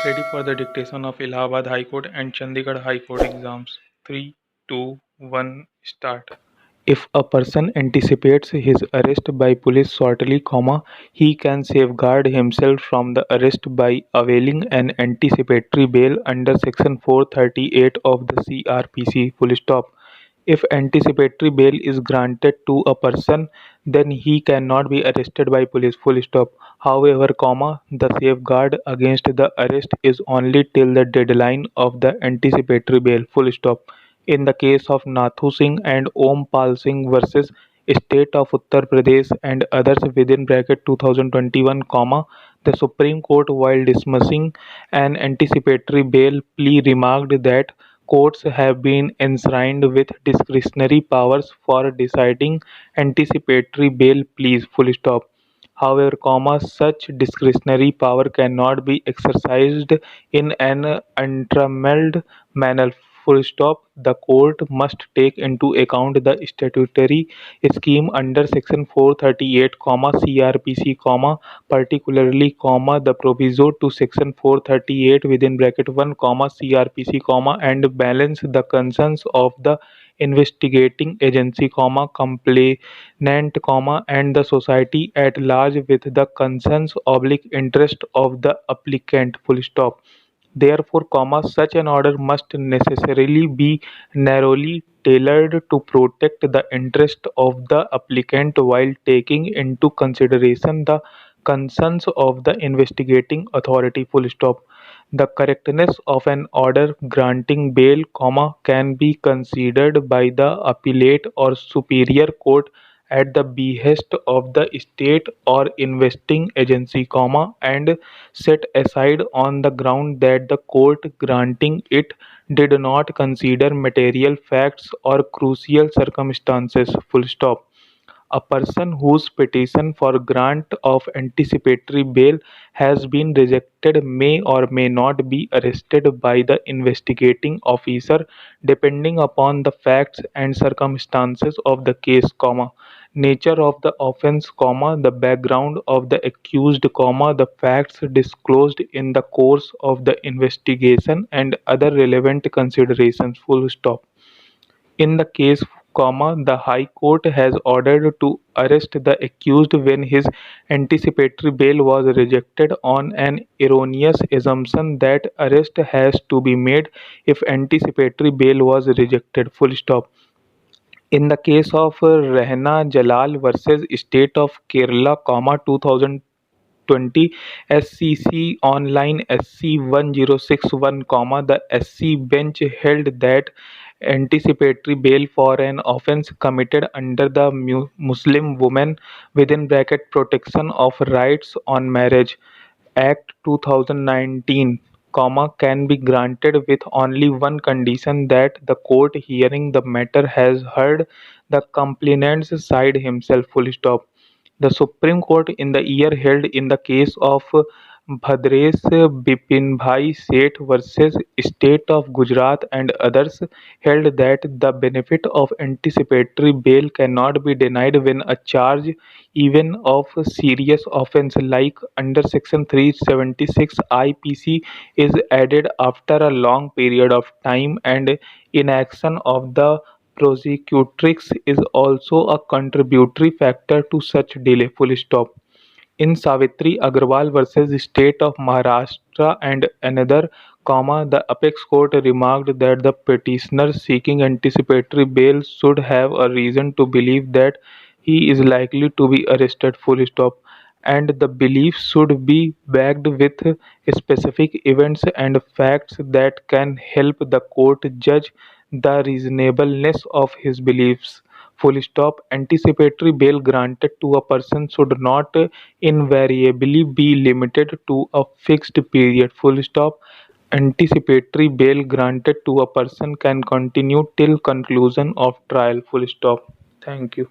Ready for the dictation of Allahabad High Court and Chandigarh High Court exams. 3, 2, 1, start. If a person anticipates his arrest by police shortly, he can safeguard himself from the arrest by availing an anticipatory bail under Section 438 of the CRPC. Full stop. If anticipatory bail is granted to a person, then he cannot be arrested by police. Full stop. However, the safeguard against the arrest is only till the deadline of the anticipatory bail. Full stop. In the case of Nathu Singh and Om Pal Singh versus State of Uttar Pradesh and others within bracket 2021, the Supreme Court, while dismissing an anticipatory bail plea, remarked that courts have been enshrined with discretionary powers for deciding anticipatory bail pleas. Full stop. However, such discretionary power cannot be exercised in an untrammeled manner. Full stop. The court must take into account the statutory scheme under Section 438, CRPC, particularly, the proviso to Section 438 within bracket 1, CRPC, and balance the concerns of the investigating agency, complainant, and the society at large with the concerns oblique interest of the applicant. Full stop. Therefore, such an order must necessarily be narrowly tailored to protect the interest of the applicant while taking into consideration the concerns of the investigating authority. Full stop. The correctness of an order granting bail, can be considered by the appellate or superior court at the behest of the state or investing agency, and set aside on the ground that the court granting it did not consider material facts or crucial circumstances. Full stop. A person whose petition for grant of anticipatory bail has been rejected may or may not be arrested by the investigating officer depending upon the facts and circumstances of the case, nature of the offense, the background of the accused, the facts disclosed in the course of the investigation and other relevant considerations. Full stop. In the case, the High Court has ordered to arrest the accused when his anticipatory bail was rejected on an erroneous assumption that arrest has to be made if anticipatory bail was rejected. Full stop. In the case of Rehna Jalal versus State of Kerala, 2020 SCC Online SC 1061, the SC bench held that anticipatory bail for an offence committed under the Muslim Women within bracket Protection of Rights on Marriage Act 2019, can be granted with only one condition, that the court hearing the matter has heard the complainant's side himself. Full stop. The Supreme Court in the year held in the case of Bhadresh Bipinbhai Seth versus State of Gujarat and others held that the benefit of anticipatory bail cannot be denied when a charge, even of serious offence like under Section 376 IPC, is added after a long period of time, and inaction of the prosecutrix is also a contributory factor to such delay. Full stop. In Savitri Agrawal versus State of Maharashtra and another, the apex court remarked that the petitioner seeking anticipatory bail should have a reason to believe that he is likely to be arrested. Full stop. And the belief should be backed with specific events and facts that can help the court judge the reasonableness of his beliefs. Full stop. Anticipatory bail granted to a person should not invariably be limited to a fixed period. Full stop. Anticipatory bail granted to a person can continue till conclusion of trial. Full stop. Thank you.